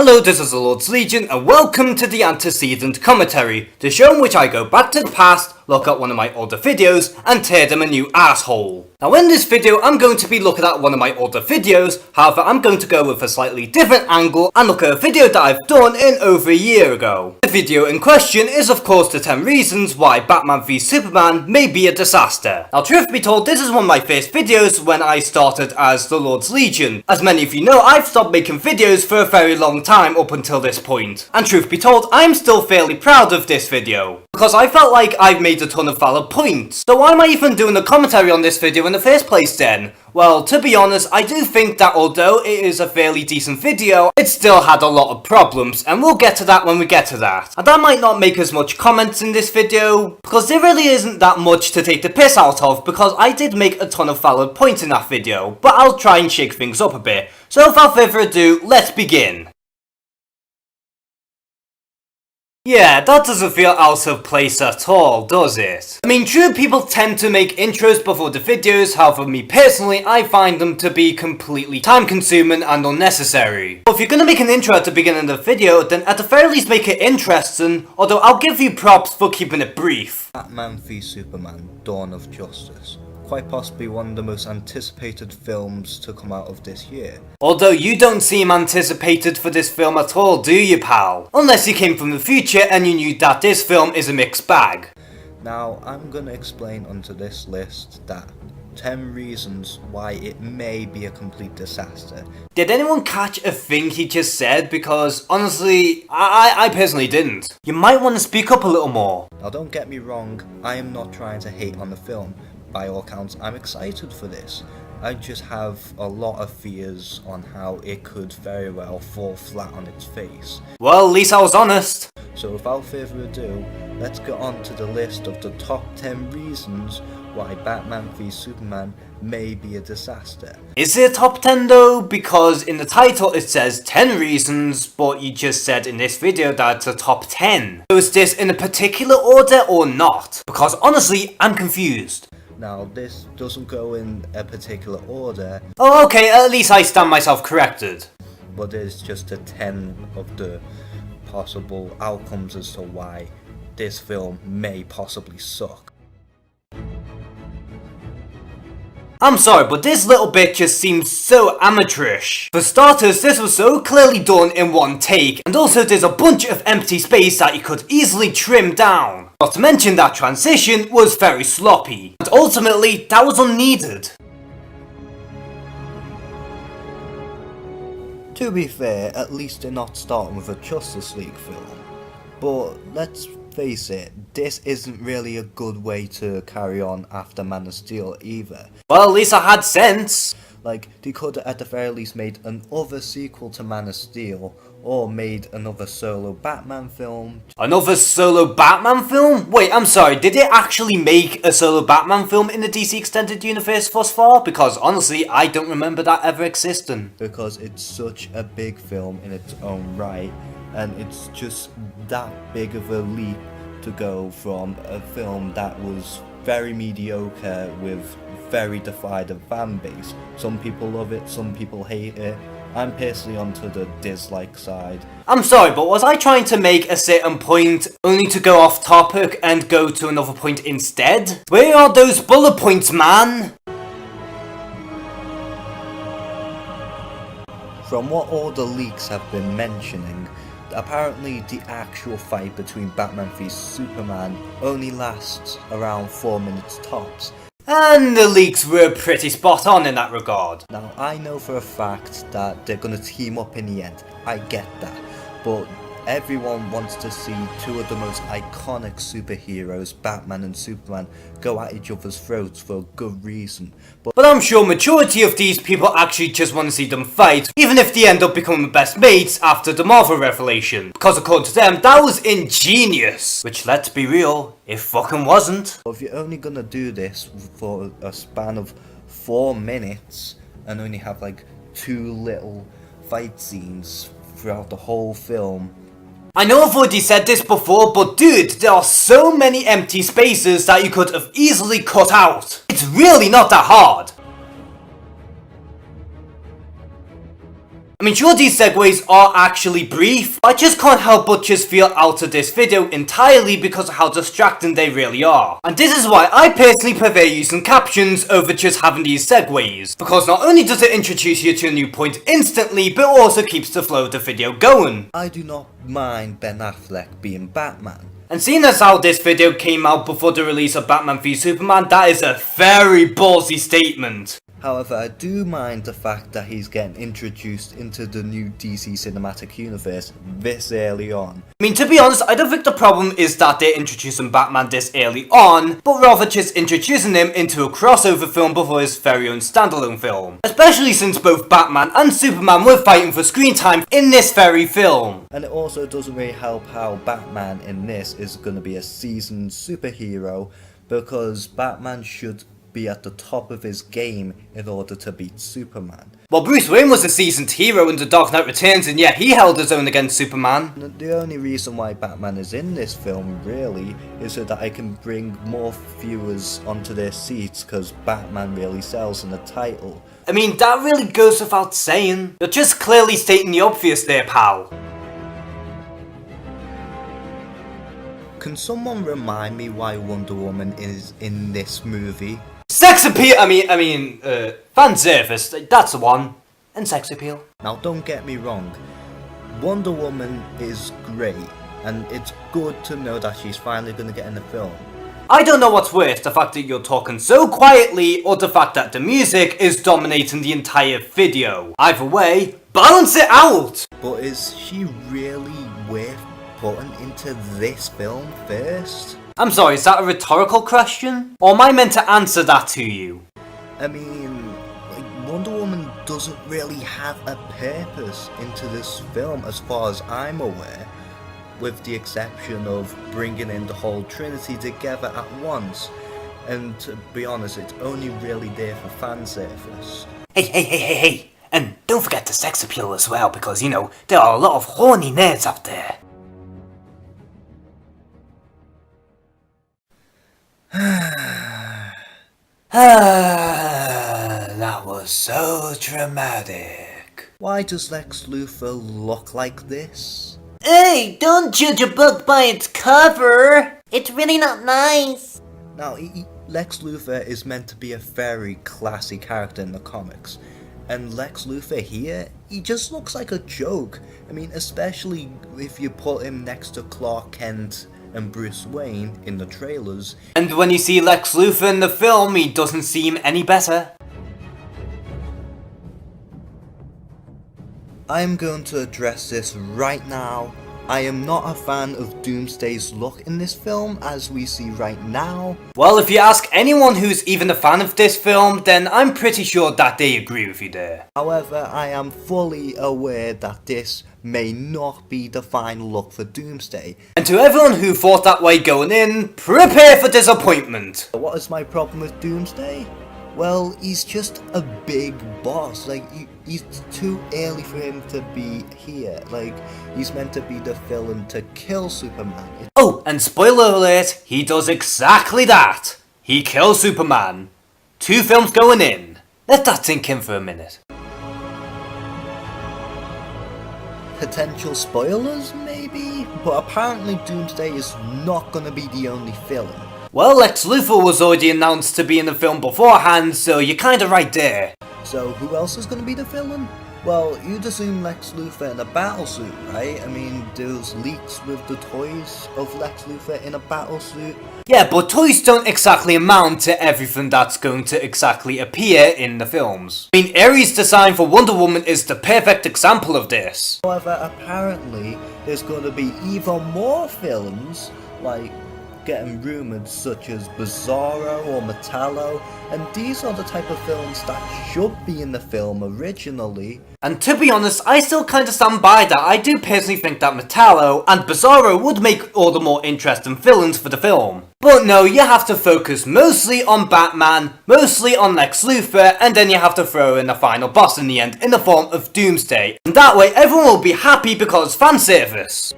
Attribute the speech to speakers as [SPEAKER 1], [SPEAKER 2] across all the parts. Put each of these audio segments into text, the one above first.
[SPEAKER 1] Hello, this is the Lord's Legion, and welcome to the Antecedent commentary, the show in which I go back to the past, look at one of my older videos, and tear them a new asshole. Now in this video, I'm going to be looking at one of my older videos, however I'm going to go with a slightly different angle and look at a video that I've done in over a year ago. The video in question is of course the 10 reasons why Batman v Superman may be a disaster. Now truth be told, this is one of my first videos when I started as the Lord's Legion. As many of you know, I've stopped making videos for a very long time up until this point. And truth be told, I'm still fairly proud of this video, because I felt like I've made a ton of valid points. So why am I even doing a commentary on this video in the first place then? Well, to be honest, I do think that although it is a fairly decent video, it still had a lot of problems, and we'll get to that when we get to that. And I might not make as much comments in this video, because there really isn't that much to take the piss out of, because I did make a ton of valid points in that video, but I'll try and shake things up a bit. So without further ado, let's begin. Yeah, that doesn't feel out of place at all, does it? I mean, true, people tend to make intros before the videos, however me personally, I find them to be completely time consuming and unnecessary. But if you're gonna make an intro at the beginning of the video, then at the very least make it interesting, although I'll give you props for keeping it brief.
[SPEAKER 2] Batman v Superman: Dawn of Justice. Quite possibly one of the most anticipated films to come out of this year.
[SPEAKER 1] Although you don't seem anticipated for this film at all, do you, pal? Unless you came from the future and you knew that this film is a mixed bag.
[SPEAKER 2] Now, I'm gonna explain onto this list that 10 reasons why it may be a complete disaster.
[SPEAKER 1] Did anyone catch a thing he just said? Because honestly, I personally didn't. You might want to speak up a little more.
[SPEAKER 2] Now don't get me wrong, I am not trying to hate on the film. By all accounts, I'm excited for this. I just have a lot of fears on how it could very well fall flat on its face.
[SPEAKER 1] Well, at least I was honest.
[SPEAKER 2] So without further ado, let's get on to the list of the top 10 reasons why Batman v Superman may be a disaster.
[SPEAKER 1] Is it a top 10 though? Because in the title it says 10 reasons, but you just said in this video that it's a top 10. So is this in a particular order or not? Because honestly, I'm confused.
[SPEAKER 2] Now, this doesn't go in a particular order.
[SPEAKER 1] Oh, okay, at least I stand myself corrected.
[SPEAKER 2] But it's just a 10 of the possible outcomes as to why this film may possibly suck.
[SPEAKER 1] I'm sorry, but this little bit just seems so amateurish. For starters, this was so clearly done in one take, and also there's a bunch of empty space that you could easily trim down. Not to mention that transition was very sloppy, and ultimately that was unneeded.
[SPEAKER 2] To be fair, at least they're not starting with a Justice League film. But let's face it, this isn't really a good way to carry on after Man of Steel either.
[SPEAKER 1] Well, at least I had sense.
[SPEAKER 2] Like, they could at the very least made another sequel to Man of Steel, or made another solo Batman film.
[SPEAKER 1] Another solo Batman film? Wait, I'm sorry, did it actually make a solo Batman film in the DC Extended Universe thus far? Because honestly, I don't remember that ever existing.
[SPEAKER 2] Because it's such a big film in its own right, and it's just that big of a leap to go from a film that was very mediocre with very divided fan base. Some people love it, some people hate it. I'm personally onto the dislike side.
[SPEAKER 1] I'm sorry, but was I trying to make a certain point only to go off topic and go to another point instead? Where are those bullet points, man?
[SPEAKER 2] From what all the leaks have been mentioning, apparently the actual fight between Batman v Superman only lasts around 4 minutes tops.
[SPEAKER 1] And the leaks were pretty spot on in that regard.
[SPEAKER 2] Now, I know for a fact that they're gonna team up in the end, I get that, but everyone wants to see two of the most iconic superheroes, Batman and Superman, go at each other's throats for a good reason.
[SPEAKER 1] But I'm sure majority of these people actually just want to see them fight, even if they end up becoming best mates after the Marvel revelation. Because according to them, that was ingenious. Which, let's be real, it fucking wasn't.
[SPEAKER 2] If you're only gonna do this for a span of 4 minutes, and only have like 2 little fight scenes throughout the whole film,
[SPEAKER 1] I know I've already said this before, but dude, there are so many empty spaces that you could have easily cut out. It's really not that hard. I mean, sure, these segues are actually brief, but I just can't help but just feel out of this video entirely because of how distracting they really are. And this is why I personally prefer using captions over just having these segues, because not only does it introduce you to a new point instantly, but it also keeps the flow of the video going.
[SPEAKER 2] I do not mind Ben Affleck being Batman.
[SPEAKER 1] And seeing as how this video came out before the release of Batman v Superman, that is a very ballsy statement.
[SPEAKER 2] However, I do mind the fact that he's getting introduced into the new DC Cinematic Universe this early on.
[SPEAKER 1] I mean, to be honest, I don't think the problem is that they're introducing Batman this early on, but rather just introducing him into a crossover film before his very own standalone film. Especially since both Batman and Superman were fighting for screen time in this very film.
[SPEAKER 2] And it also doesn't really help how Batman in this is going to be a seasoned superhero, because Batman should be at the top of his game in order to beat Superman.
[SPEAKER 1] Well, Bruce Wayne was a seasoned hero in The Dark Knight Returns, and yeah, he held his own against Superman.
[SPEAKER 2] The only reason why Batman is in this film, really, is so that I can bring more viewers onto their seats, because Batman really sells in the title.
[SPEAKER 1] I mean, that really goes without saying. You're just clearly stating the obvious there, pal.
[SPEAKER 2] Can someone remind me why Wonder Woman is in this movie?
[SPEAKER 1] Sex appeal, fan service, that's the one. And sex appeal.
[SPEAKER 2] Now don't get me wrong, Wonder Woman is great, and it's good to know that she's finally gonna get in the film.
[SPEAKER 1] I don't know what's worse, the fact that you're talking so quietly, or the fact that the music is dominating the entire video. Either way, balance it out!
[SPEAKER 2] But is she really worth putting into this film first?
[SPEAKER 1] I'm sorry, is that a rhetorical question? Or am I meant to answer that to you?
[SPEAKER 2] I mean, like, Wonder Woman doesn't really have a purpose into this film as far as I'm aware, with the exception of bringing in the whole Trinity together at once. And to be honest, it's only really there for fan service.
[SPEAKER 1] Hey. And don't forget the sex appeal as well, because, you know, there are a lot of horny nerds out there. That was so dramatic.
[SPEAKER 2] Why does Lex Luthor look like this?
[SPEAKER 3] Hey, don't judge a book by its cover! It's really not nice!
[SPEAKER 2] Now, Lex Luthor is meant to be a very classy character in the comics, and Lex Luthor here, he just looks like a joke. I mean, especially if you put him next to Clark Kent and Bruce Wayne in the trailers.
[SPEAKER 1] And when you see Lex Luthor in the film, he doesn't seem any better.
[SPEAKER 2] I am going to address this right now. I am not a fan of Doomsday's look in this film, as we see right now.
[SPEAKER 1] Well, if you ask anyone who's even a fan of this film, then I'm pretty sure that they agree with you there.
[SPEAKER 2] However, I am fully aware that this may not be the final look for Doomsday.
[SPEAKER 1] And to everyone who thought that way going in, prepare for disappointment.
[SPEAKER 2] What is my problem with Doomsday? Well, he's just a big boss. Like, he's too early for him to be here. Like, he's meant to be the villain to kill Superman.
[SPEAKER 1] Oh, and spoiler alert, he does exactly that. He kills Superman. 2 films going in. Let that sink in for a minute.
[SPEAKER 2] Potential spoilers, maybe? But apparently Doomsday is not gonna be the only villain.
[SPEAKER 1] Well, Lex Luthor was already announced to be in the film beforehand, so you're kinda right there.
[SPEAKER 2] So who else is gonna be the villain? Well, you'd assume Lex Luthor in a battlesuit, right? I mean, there's leaks with the toys of Lex Luthor in a battlesuit.
[SPEAKER 1] Yeah, but toys don't exactly amount to everything that's going to exactly appear in the films. I mean, Ares' design for Wonder Woman is the perfect example of this.
[SPEAKER 2] However, apparently, there's going to be even more villains, like getting rumoured, such as Bizarro or Metallo, and these are the type of villains that should be in the film originally.
[SPEAKER 1] And to be honest, I still kinda stand by that. I do personally think that Metallo and Bizarro would make all the more interesting villains for the film. But no, you have to focus mostly on Batman, mostly on Lex Luthor, and then you have to throw in a final boss in the end in the form of Doomsday. And that way everyone will be happy because fan service.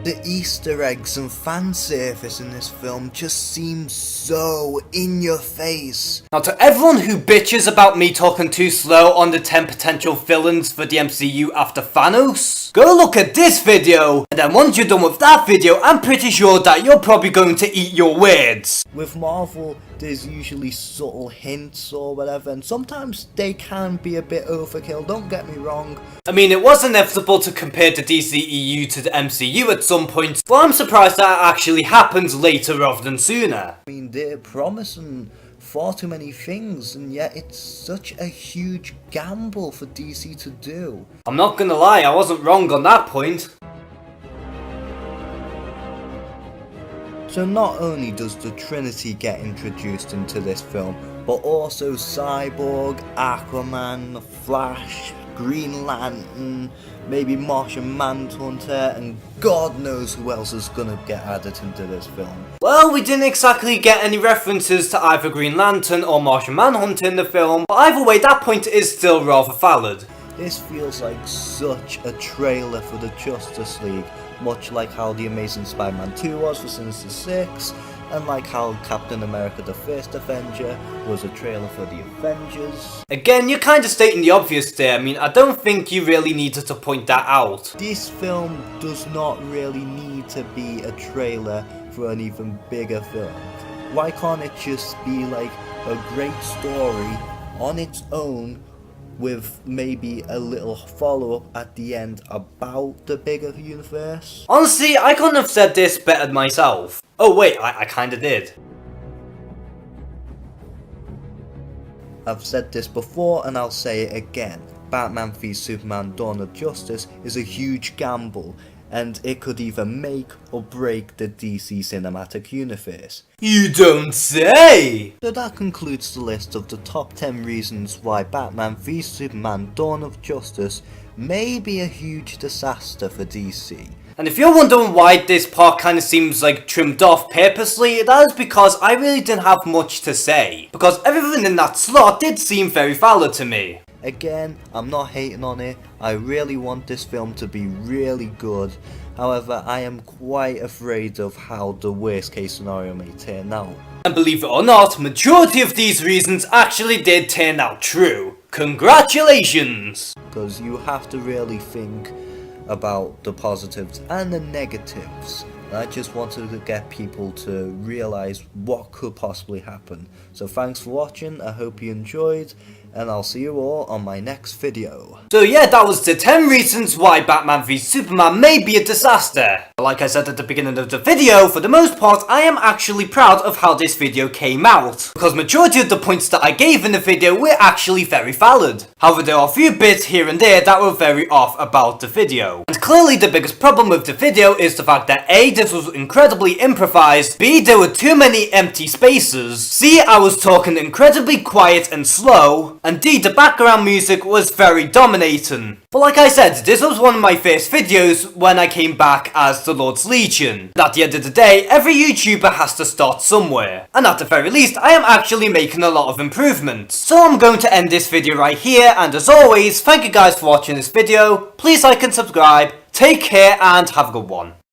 [SPEAKER 2] The Easter eggs and fan service in this film just seem so in your face.
[SPEAKER 1] Now to everyone who bitches about me talking too slow on the 10 potential villains for the MCU after Thanos, go look at this video, and then once you're done with that video, I'm pretty sure that you're probably going to eat your words.
[SPEAKER 2] With Marvel, there's usually subtle hints or whatever, and sometimes they can be a bit overkill, don't get me wrong.
[SPEAKER 1] I mean, it was inevitable to compare the DCEU to the MCU at some point, but I'm surprised that actually happens later rather than sooner.
[SPEAKER 2] I mean, they're promising far too many things, and yet it's such a huge gamble for DC to do.
[SPEAKER 1] I'm not gonna lie, I wasn't wrong on that point.
[SPEAKER 2] So not only does the Trinity get introduced into this film, but also Cyborg, Aquaman, Flash, Green Lantern, maybe Martian Manhunter, and God knows who else is gonna get added into this film.
[SPEAKER 1] Well, we didn't exactly get any references to either Green Lantern or Martian Manhunter in the film, but either way, that point is still rather valid.
[SPEAKER 2] This feels like such a trailer for the Justice League, much like how The Amazing Spider-Man 2 was for Sinister Six, and like how Captain America the First Avenger was a trailer for the Avengers.
[SPEAKER 1] Again, you're kinda stating the obvious there. I mean, I don't think you really needed to point that out.
[SPEAKER 2] This film does not really need to be a trailer for an even bigger film. Why can't it just be like a great story on its own, with maybe a little follow-up at the end about the bigger universe?
[SPEAKER 1] Honestly, I couldn't have said this better myself. Oh wait, I kinda did.
[SPEAKER 2] I've said this before and I'll say it again. Batman v Superman Dawn of Justice is a huge gamble, and it could either make or break the DC cinematic universe.
[SPEAKER 1] You don't say!
[SPEAKER 2] So that concludes the list of the top 10 reasons why Batman v Superman Dawn of Justice may be a huge disaster for DC.
[SPEAKER 1] And if you're wondering why this part kinda seems like trimmed off purposely, that is because I really didn't have much to say. Because everything in that slot did seem very valid to me.
[SPEAKER 2] Again, I'm not hating on it, I really want this film to be really good. However, I am quite afraid of how the worst case scenario may turn out.
[SPEAKER 1] And believe it or not, majority of these reasons actually did turn out true. Congratulations!
[SPEAKER 2] Because you have to really think about the positives and the negatives. I just wanted to get people to realise what could possibly happen. So thanks for watching, I hope you enjoyed, and I'll see you all on my next video.
[SPEAKER 1] So yeah, that was the 10 reasons why Batman v Superman may be a disaster. Like I said at the beginning of the video, for the most part I am actually proud of how this video came out, because majority of the points that I gave in the video were actually very valid. However, there are a few bits here and there that were very off about the video. And clearly the biggest problem with the video is the fact that A, this was incredibly improvised, B, there were too many empty spaces, C, I was talking incredibly quiet and slow, and D, the background music was very dominating. But like I said, this was one of my first videos when I came back as the Lord's Legion. And at the end of the day, every YouTuber has to start somewhere. And at the very least, I am actually making a lot of improvements. So I'm going to end this video right here, and as always, thank you guys for watching this video. Please like and subscribe, take care and have a good one.